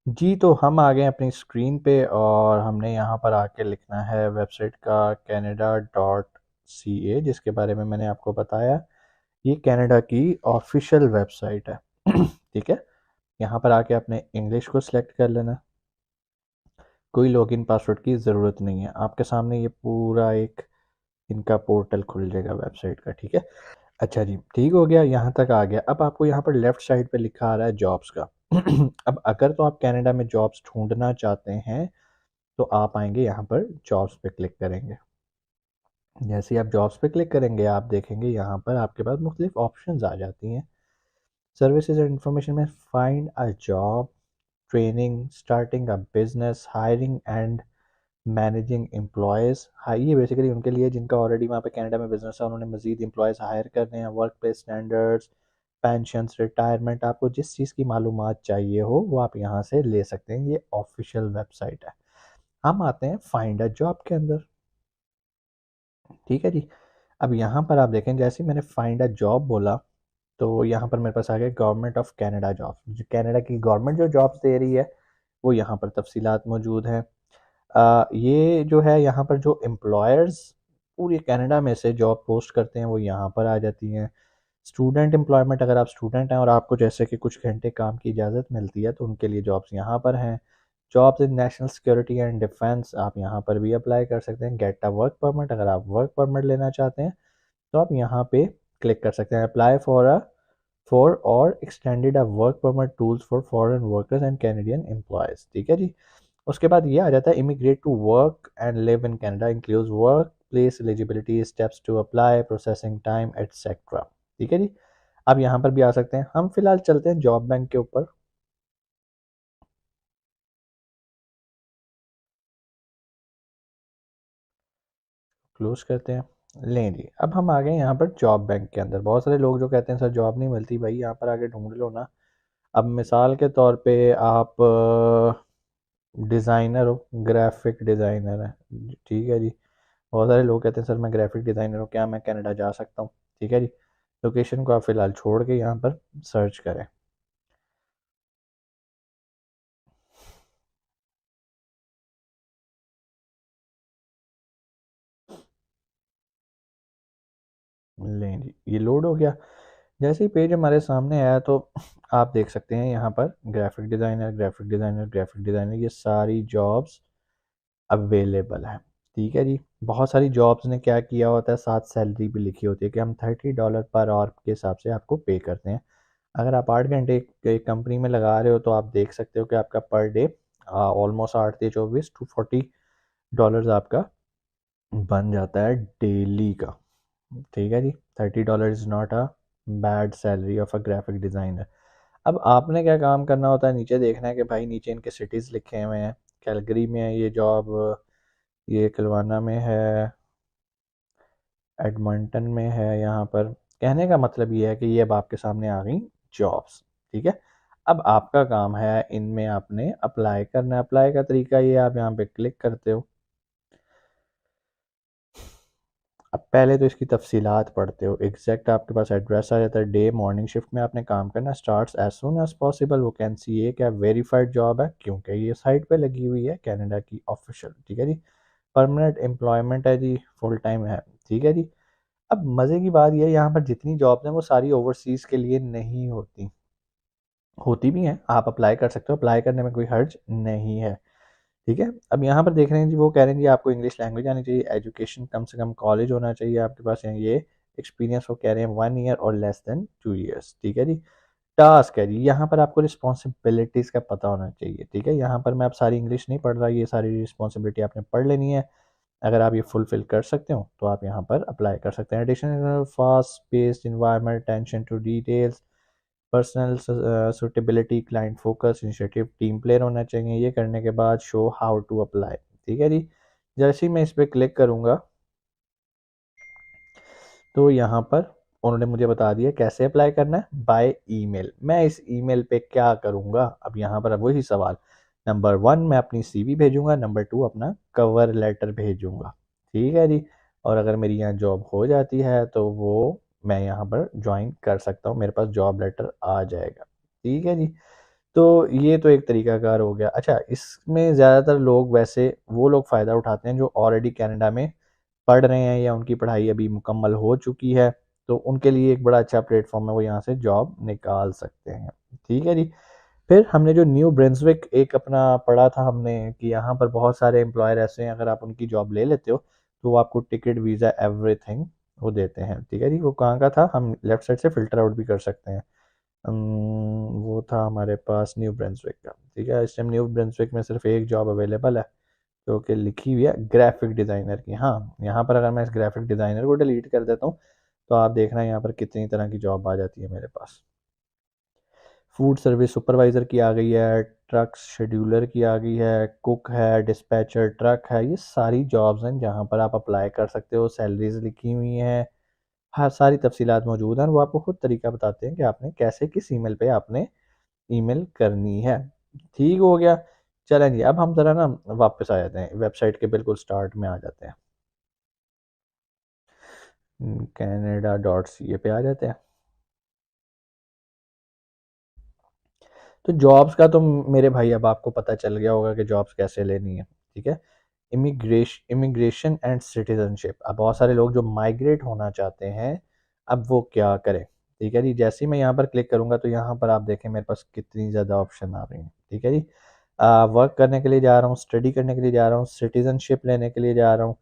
जी, तो हम आ गए अपनी स्क्रीन पे और हमने यहाँ पर आके लिखना है वेबसाइट का canada.ca, जिसके बारे में मैंने आपको बताया। ये कनाडा की ऑफिशियल वेबसाइट है। ठीक है, यहाँ पर आके अपने इंग्लिश को सिलेक्ट कर लेना। कोई लॉगिन पासवर्ड की ज़रूरत नहीं है, आपके सामने ये पूरा एक इनका पोर्टल खुल जाएगा वेबसाइट का। ठीक है, अच्छा जी, ठीक हो गया, यहाँ तक आ गया। अब आपको यहाँ पर लेफ्ट साइड पे लिखा आ रहा है जॉब्स का। अब अगर तो आप कनाडा में जॉब्स ढूंढना चाहते हैं तो आप आएंगे यहाँ पर जॉब्स पे क्लिक करेंगे। जैसे ही आप जॉब्स पे क्लिक करेंगे आप देखेंगे यहाँ पर आपके पास मुख्तलिफ ऑप्शंस आ जाती हैं। सर्विसेज एंड इंफॉर्मेशन में find a job, training, starting a business, hiring and managing employees. हाँ, ये बेसिकली उनके लिए जिनका ऑलरेडी वहाँ पे कनाडा में बिजनेस है, उन्होंने मजीद एम्प्लॉयज़ हायर करने हैं। Work place standards, pensions, retirement, आपको जिस चीज़ की मालूमात चाहिए हो वो आप यहाँ से ले सकते हैं। ये ऑफिशियल वेबसाइट है। हम आते हैं फाइंड अ जॉब के अंदर। ठीक है जी, अब यहाँ पर आप देखें, जैसे ही मैंने फाइंड अ जॉब बोला तो यहाँ पर मेरे पास आ गया गवर्नमेंट ऑफ कनाडा जॉब। जो कनाडा की गवर्नमेंट जो जॉब्स दे रही है वो यहाँ पर तफसीलात मौजूद हैं। ये जो है यहाँ पर जो एम्प्लॉयर्स पूरे कनाडा में से जॉब पोस्ट करते हैं वो यहाँ पर आ जाती हैं। स्टूडेंट एम्प्लॉयमेंट, अगर आप स्टूडेंट हैं और आपको जैसे कि कुछ घंटे काम की इजाज़त मिलती है तो उनके लिए जॉब्स यहाँ पर हैं। Jobs in national security and defence, आप यहाँ पर भी अप्लाई कर सकते हैं। गेट अ वर्क परमिट, अगर आप वर्क परमिट लेना चाहते हैं तो आप यहाँ पे क्लिक कर सकते हैं। अप्लाई फॉर और extended a work permit tools for foreign workers and Canadian employers. ठीक है जी, उसके बाद ये आ जाता है immigrate to work and live in Canada includes work place eligibility, steps to apply, processing time etcetera. ठीक है जी, अब यहाँ पर भी आ सकते हैं। हम फिलहाल चलते हैं जॉब बैंक के ऊपर। क्लोज करते हैं। लें जी, अब हम आ गए यहाँ पर जॉब बैंक के अंदर। बहुत सारे लोग जो कहते हैं सर जॉब नहीं मिलती, भाई यहाँ पर आके ढूंढ लो ना। अब मिसाल के तौर पे आप डिज़ाइनर हो, ग्राफिक डिज़ाइनर है। ठीक है जी, बहुत सारे लोग कहते हैं सर मैं ग्राफिक डिज़ाइनर हूँ, क्या मैं कनाडा जा सकता हूँ? ठीक है जी, लोकेशन को आप फ़िलहाल छोड़ के यहाँ पर सर्च करें। लें जी, ये लोड हो गया। जैसे ही पेज हमारे सामने आया तो आप देख सकते हैं यहाँ पर graphic designer, graphic designer, graphic designer, ये सारी जॉब्स अवेलेबल है। ठीक है जी, बहुत सारी जॉब्स ने क्या किया होता है, साथ सैलरी भी लिखी होती है कि हम $30 पर आवर के हिसाब से आपको पे करते हैं। अगर आप 8 घंटे एक कंपनी में लगा रहे हो तो आप देख सकते हो कि आपका पर डे ऑलमोस्ट 8 से 24 $240 आपका बन जाता है डेली का। ठीक है जी, $30 is not a bad salary of a graphic designer. अब आपने क्या काम करना होता है, नीचे देखना है कि भाई नीचे इनके सिटीज़ लिखे हुए हैं। कैलगरी में है ये जॉब, ये किलवाना में है, एडमंटन में है। यहाँ पर कहने का मतलब ये है कि ये अब आपके सामने आ गई जॉब्स। ठीक है, अब आपका काम है इनमें आपने अप्लाई करना है। अप्लाई का तरीका ये, आप यहाँ पे क्लिक करते हो। अब पहले तो इसकी तफसीलात पढ़ते हो। एग्जैक्ट आपके पास एड्रेस आ जाता है। डे मॉर्निंग शिफ्ट में आपने काम करना, starts as soon as possible. Vacancy ये क्या वेरीफाइड जॉब है क्योंकि ये साइट पे लगी हुई है कनाडा की ऑफिशियल। ठीक है जी, परमानेंट एम्प्लॉयमेंट है जी, फुल टाइम है। ठीक है जी, अब मज़े की बात यह है यहाँ पर जितनी जॉब्स हैं वो सारी ओवरसीज़ के लिए नहीं होती। होती भी हैं, आप अप्लाई कर सकते हो, अप्लाई करने में कोई हर्ज नहीं है। ठीक है, अब यहाँ पर देख रहे हैं जी, वो कह रहे हैं जी आपको इंग्लिश लैंग्वेज आनी चाहिए, एजुकेशन कम से कम कॉलेज होना चाहिए आपके पास, ये एक्सपीरियंस वो कह रहे हैं 1 ईयर और लेस देन 2 ईयर्स। ठीक है जी, टास्क है जी, यहाँ पर आपको रिस्पॉन्सिबिलिटीज़ का पता होना चाहिए। ठीक है, यहाँ पर मैं आप सारी इंग्लिश नहीं पढ़ रहा, ये सारी रिस्पॉन्सिबिलिटी आपने पढ़ लेनी है। अगर आप ये फुलफिल कर सकते हो तो आप यहाँ पर अप्लाई कर सकते हैं। Additional fast paced environment, tension to details, personal suitability, client focus, initiative, team player होना चाहिए। ये करने के बाद शो हाउ टू अप्लाई। ठीक है जी, जैसे ही मैं इस पर क्लिक करूँगा तो यहाँ पर उन्होंने मुझे बता दिया कैसे अप्लाई करना है, बाय ईमेल। मैं इस ईमेल पे क्या करूँगा, अब यहाँ पर अब वही सवाल। नंबर 1 मैं अपनी सीवी भेजूंगा, नंबर 2 अपना कवर लेटर भेजूंगा। ठीक है जी, और अगर मेरी यहाँ जॉब हो जाती है तो वो मैं यहाँ पर ज्वाइन कर सकता हूँ, मेरे पास जॉब लेटर आ जाएगा। ठीक है जी, तो ये तो एक तरीकाकार हो गया। अच्छा, इसमें ज़्यादातर लोग वैसे वो लोग फ़ायदा उठाते हैं जो ऑलरेडी कनाडा में पढ़ रहे हैं या उनकी पढ़ाई अभी मुकम्मल हो चुकी है, तो उनके लिए एक बड़ा अच्छा प्लेटफॉर्म है, वो यहाँ से जॉब निकाल सकते हैं। ठीक है जी। फिर हमने जो न्यू ब्रंसविक एक अपना पढ़ा था हमने कि यहाँ पर बहुत सारे एम्प्लॉयर ऐसे हैं, अगर आप उनकी जॉब ले लेते हो तो वो आपको टिकट, वीज़ा, एवरीथिंग वो देते हैं। ठीक है जी। वो कहाँ का था, हम लेफ्ट साइड से फिल्टर आउट भी कर सकते हैं। वो था हमारे पास न्यू ब्रंसविक का। ठीक है, इस टाइम न्यू ब्रंसविक में सिर्फ एक जॉब अवेलेबल है जो कि लिखी हुई है ग्राफिक डिज़ाइनर की। हाँ, यहाँ पर अगर मैं इस ग्राफिक डिज़ाइनर को डिलीट कर देता हूँ तो आप देख रहे हैं यहाँ पर कितनी तरह की जॉब आ जाती है मेरे पास। फूड सर्विस सुपरवाइज़र की आ गई है, ट्रक शेड्यूलर की आ गई है, कुक है, डिस्पैचर ट्रक है। ये सारी जॉब्स हैं जहाँ पर आप अप्लाई कर सकते हो, सैलरीज लिखी हुई हैं, हर सारी तफसीलात मौजूद हैं। वो आपको खुद तरीका बताते हैं कि आपने कैसे किस ईमेल पे आपने ईमेल करनी है। ठीक हो गया। चलें जी, अब हम ज़रा ना वापस आ जाते हैं वेबसाइट के बिल्कुल स्टार्ट में आ जाते हैं। canada.ca पे आ जाते हैं। तो जॉब्स का तो मेरे भाई अब आपको पता चल गया होगा कि जॉब्स कैसे लेनी है। ठीक है। इमिग्रेशन एंड सिटीजनशिप, अब बहुत सारे लोग जो माइग्रेट होना चाहते हैं, अब वो क्या करें। ठीक है जी। जैसे ही मैं यहाँ पर क्लिक करूँगा तो यहाँ पर आप देखें मेरे पास कितनी ज़्यादा ऑप्शन आ रही हैं। ठीक है जी। वर्क करने के लिए जा रहा हूँ, स्टडी करने के लिए जा रहा हूँ, सिटीजनशिप लेने के लिए जा रहा हूँ।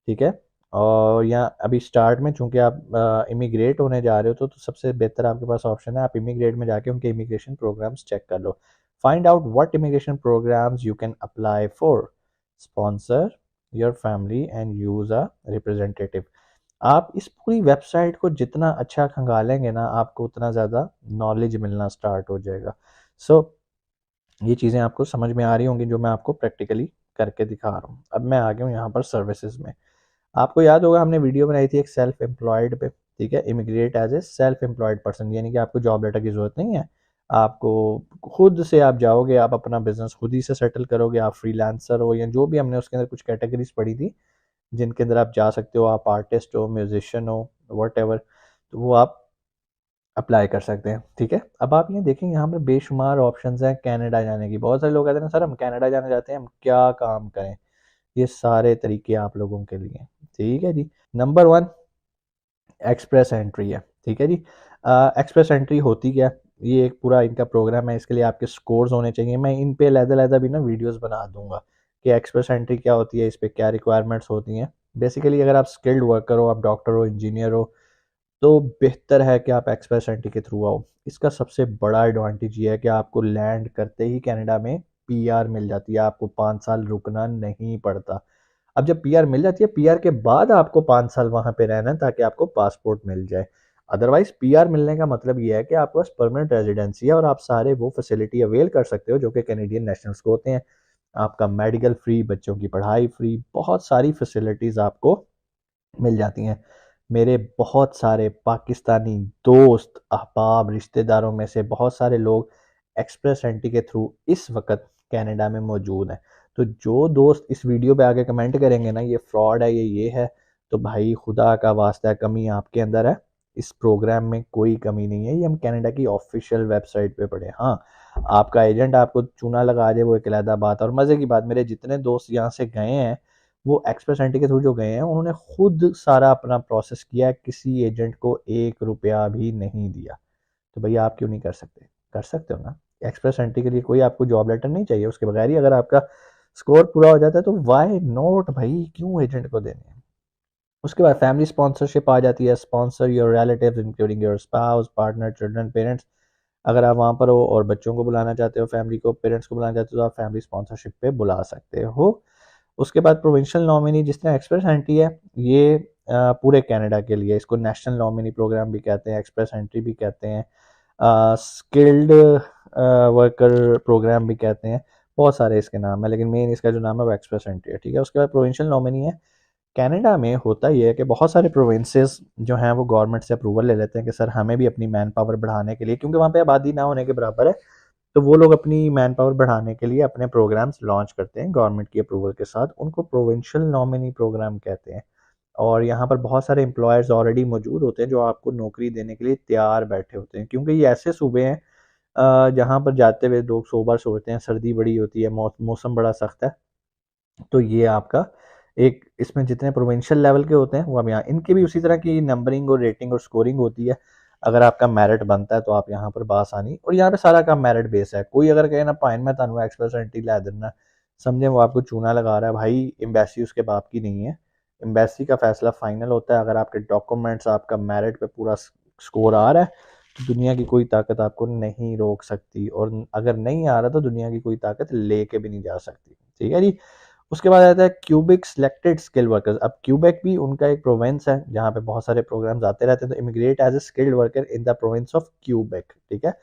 ठीक है। और यहाँ अभी स्टार्ट में चूंकि आप इमिग्रेट होने जा रहे हो तो सबसे बेहतर आपके पास ऑप्शन है, आप इमिग्रेट में जाके उनके इमिग्रेशन प्रोग्राम्स चेक कर लो। Find out what immigration programmes you can apply for, sponsor your family and use a representative. आप इस पूरी वेबसाइट को जितना अच्छा खंगालेंगे ना, आपको उतना ज़्यादा नॉलेज मिलना स्टार्ट हो जाएगा। सो ये चीज़ें आपको समझ में आ रही होंगी जो मैं आपको प्रैक्टिकली करके दिखा रहा हूँ। अब मैं आ गया हूँ यहाँ पर सर्विसेज में। आपको याद होगा हमने वीडियो बनाई थी एक सेल्फ एम्प्लॉयड पे। ठीक है, immigrate as a self employed person, यानी कि आपको जॉब लेटर की जरूरत नहीं है। आपको खुद से आप जाओगे, आप अपना बिजनेस खुद ही से सेटल करोगे, आप फ्रीलांसर हो या जो भी, हमने उसके अंदर कुछ कैटेगरीज पढ़ी थी जिनके अंदर आप जा सकते हो। आप आर्टिस्ट हो, म्यूजिशियन हो, वट एवर, तो वो आप अप्लाई कर सकते हैं। ठीक है। अब आप ये देखें यहाँ पर बेशुमार ऑप्शंस हैं कनाडा जाने की। बहुत सारे लोग कहते हैं ना सर हम कनाडा जाना चाहते हैं, हम क्या काम करें। ये सारे तरीके आप लोगों के लिए। ठीक है जी। नंबर वन, एक्सप्रेस एंट्री है। ठीक है जी। एक्सप्रेस एंट्री होती क्या है? ये एक पूरा इनका प्रोग्राम है, इसके लिए आपके स्कोर्स होने चाहिए। मैं इन पे अलग-अलग भी ना वीडियोस बना दूंगा कि एक्सप्रेस एंट्री क्या होती है, इस पे क्या रिक्वायरमेंट्स होती हैं। बेसिकली अगर आप स्किल्ड वर्कर हो, आप डॉक्टर हो, इंजीनियर हो, तो बेहतर है कि आप एक्सप्रेस एंट्री के थ्रू आओ। इसका सबसे बड़ा एडवांटेज ये है कि आपको लैंड करते ही कनाडा में पीआर मिल जाती है, आपको 5 साल रुकना नहीं पड़ता। अब जब पीआर मिल जाती है, पीआर के बाद आपको 5 साल वहां पे रहना है ताकि आपको पासपोर्ट मिल जाए। अदरवाइज पीआर मिलने का मतलब यह है कि आपके पास परमानेंट रेजिडेंसी है और आप सारे वो फैसिलिटी अवेल कर सकते हो जो कि कैनेडियन नेशनल्स को होते हैं। आपका मेडिकल फ्री, बच्चों की पढ़ाई फ्री, बहुत सारी फैसिलिटीज आपको मिल जाती हैं। मेरे बहुत सारे पाकिस्तानी दोस्त, अहबाब, रिश्तेदारों में से बहुत सारे लोग एक्सप्रेस एंट्री के थ्रू इस वक्त कनाडा में मौजूद हैं। तो जो दोस्त इस वीडियो पे आके कमेंट करेंगे ना ये फ्रॉड है, ये है, तो भाई खुदा का वास्ता है, कमी आपके अंदर है। इस प्रोग्राम में कोई कमी नहीं है, ये हम कनाडा की ऑफिशियल वेबसाइट पे पढ़े। हाँ, आपका एजेंट आपको चूना लगा दे वो एक अलग बात। और मज़े की बात, मेरे जितने दोस्त यहाँ से गए हैं वो एक्सप्रेस एंट्री के थ्रू जो गए हैं उन्होंने खुद सारा अपना प्रोसेस किया है, किसी एजेंट को 1 रुपया भी नहीं दिया। तो भैया आप क्यों नहीं कर सकते? कर सकते हो ना। एक्सप्रेस एंट्री के लिए कोई आपको जॉब लेटर नहीं चाहिए, उसके बगैर ही अगर आपका स्कोर पूरा हो जाता है तो वाई नॉट भाई, क्यों एजेंट को देने हैं। उसके बाद फैमिली स्पॉन्सरशिप आ जाती है। Sponsor your relatives including your spouse, partner, children, parents. अगर आप वहाँ पर हो और बच्चों को बुलाना चाहते हो, फैमिली को, पेरेंट्स को बुलाना चाहते हो, तो आप फैमिली स्पॉन्सरशिप पे बुला सकते हो। उसके बाद प्रोविंशियल नॉमिनी, जिस तरह एक्सप्रेस एंट्री है ये पूरे कनाडा के लिए, इसको नेशनल नॉमिनी प्रोग्राम भी कहते हैं, एक्सप्रेस एंट्री भी कहते हैं, स्किल्ड वर्कर प्रोग्राम भी कहते हैं। बहुत सारे इसके नाम है लेकिन मेन इसका जो नाम है वो एक्सप्रेस एंट्री है। ठीक है। उसके बाद प्रोविंशियल नॉमिनी है। कनाडा में होता यह है कि बहुत सारे प्रोविंसेस जो हैं वो गवर्नमेंट से अप्रूवल ले लेते हैं कि सर हमें भी अपनी मैन पावर बढ़ाने के लिए, क्योंकि वहाँ पे आबादी ना होने के बराबर है, तो वो लोग अपनी मैन पावर बढ़ाने के लिए अपने प्रोग्राम्स लॉन्च करते हैं गवर्नमेंट की अप्रूवल के साथ। उनको प्रोविंशियल नॉमिनी प्रोग्राम कहते हैं। और यहाँ पर बहुत सारे एम्प्लॉयर्स ऑलरेडी मौजूद होते हैं जो आपको नौकरी देने के लिए तैयार बैठे होते हैं, क्योंकि ये ऐसे सूबे हैं जहाँ पर जाते हुए लोग सोबर सोचते हैं, सर्दी बड़ी होती है, मौसम बड़ा सख्त है। तो ये आपका एक इसमें जितने प्रोविंशियल लेवल के होते हैं वो अब यहाँ इनकी भी उसी तरह की नंबरिंग और रेटिंग और स्कोरिंग होती है। अगर आपका मेरिट बनता है तो आप यहाँ पर बासानी, और यहाँ पे सारा काम मेरिट बेस है। कोई अगर कहे ना पाइन में तानू एक्सपेंसिटी ला देना, समझे वो आपको चूना लगा रहा है, भाई एम्बेसी उसके बाप की नहीं है। एम्बेसी का फैसला फाइनल होता है। अगर आपके डॉक्यूमेंट्स, आपका मेरिट पे पूरा स्कोर आ रहा है तो दुनिया की कोई ताकत आपको नहीं रोक सकती, और अगर नहीं आ रहा तो दुनिया की कोई ताकत लेके भी नहीं जा सकती। ठीक है जी। उसके बाद आता है क्यूबिक सिलेक्टेड स्किल वर्कर्स। अब क्यूबेक भी उनका एक प्रोविंस है जहाँ पे बहुत सारे प्रोग्राम्स आते रहते हैं। तो immigrate as a skilled worker in the province of Quebec. ठीक है,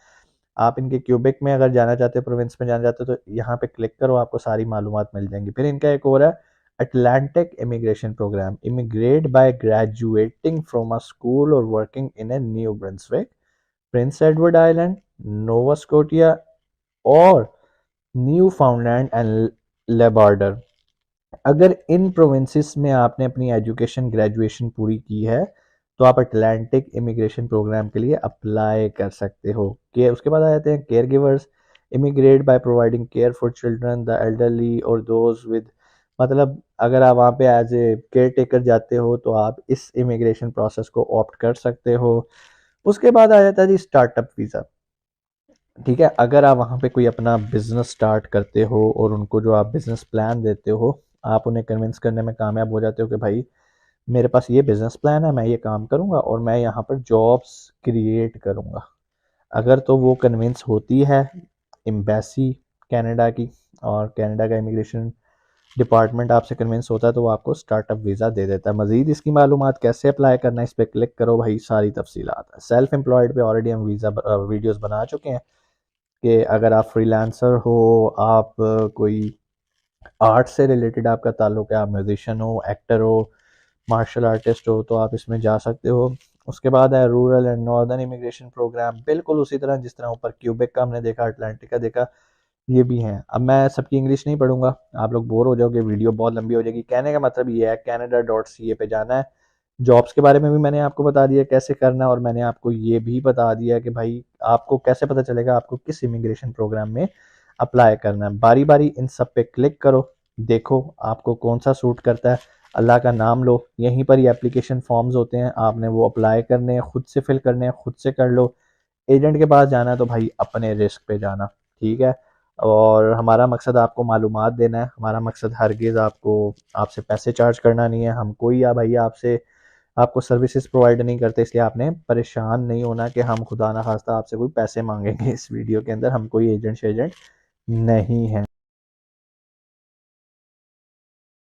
आप इनके क्यूबेक में अगर जाना चाहते हो, प्रोविंस में जाना चाहते हो, तो यहाँ पे क्लिक करो, आपको सारी मालूमात मिल जाएंगी। फिर इनका एक और है Atlantic immigration programme. Immigrate by graduating from a school और working in a New Brunswick, Prince Edward Island, Nova Scotia और न्यू फाउंडलैंड एंड लेबार्डर। अगर इन प्रोविंसेस में आपने अपनी एजुकेशन ग्रेजुएशन पूरी की है तो आप अटलांटिक इमिग्रेशन प्रोग्राम के लिए अप्लाई कर सकते हो। के उसके बाद आ जाते हैं care givers. Immigrate by providing care for children, the elderly और दोज विद, मतलब अगर आप वहाँ पे एज ए केयर टेकर जाते हो तो आप इस इमिग्रेशन प्रोसेस को ऑप्ट कर सकते हो। उसके बाद आ जाता है जी स्टार्टअप वीज़ा। ठीक है, अगर आप वहाँ पे कोई अपना बिजनेस स्टार्ट करते हो और उनको जो आप बिजनेस प्लान देते हो, आप उन्हें कन्विंस करने में कामयाब हो जाते हो कि भाई मेरे पास ये बिजनेस प्लान है, मैं ये काम करूँगा और मैं यहाँ पर जॉब्स क्रिएट करूँगा। अगर तो वो कन्विंस होती है एम्बेसी कनाडा की, और कनाडा का इमिग्रेशन डिपार्टमेंट आपसे कन्विंस होता है तो वो आपको स्टार्टअप वीज़ा दे देता है। मजीद इसकी मालूमात कैसे अप्लाई करना है, इस पर क्लिक करो भाई, सारी तफसीलात है। सेल्फ एम्प्लॉयड पे ऑलरेडी हम वीज़ा वीडियोस बना चुके हैं कि अगर आप फ्रीलांसर हो, आप कोई आर्ट से रिलेटेड आपका ताल्लुक है, आप म्यूजिशियन हो, एक्टर हो, मार्शल आर्टिस्ट हो, तो आप इसमें जा सकते हो। उसके बाद है rural and northern immigration program, बिल्कुल उसी तरह जिस तरह ऊपर क्यूबेक का हमने देखा, अटलांटिक का देखा, ये भी हैं। अब मैं सबकी इंग्लिश नहीं पढ़ूंगा, आप लोग बोर हो जाओगे, वीडियो बहुत लंबी हो जाएगी। कहने का मतलब ये है canada.ca पे जाना है। जॉब्स के बारे में भी मैंने आपको बता दिया कैसे करना है, और मैंने आपको ये भी बता दिया कि भाई आपको कैसे पता चलेगा आपको किस इमिग्रेशन प्रोग्राम में अप्लाई करना है। बारी बारी इन सब पे क्लिक करो, देखो आपको कौन सा सूट करता है, अल्लाह का नाम लो, यहीं पर ये एप्लीकेशन फॉर्म्स होते हैं, आपने वो अप्लाई करने हैं, खुद से फिल करने हैं, खुद से कर लो। एजेंट के पास जाना है तो भाई अपने रिस्क पे जाना। ठीक है, और हमारा मकसद आपको मालूमात देना है, हमारा मकसद हरगिज़ आपको आपसे पैसे चार्ज करना नहीं है। हम कोई या भाई आपसे आपको सर्विसेज प्रोवाइड नहीं करते, इसलिए आपने परेशान नहीं होना कि हम खुदा ना खास्ता आपसे कोई पैसे मांगेंगे। इस वीडियो के अंदर हम कोई एजेंट शेजेंट नहीं है।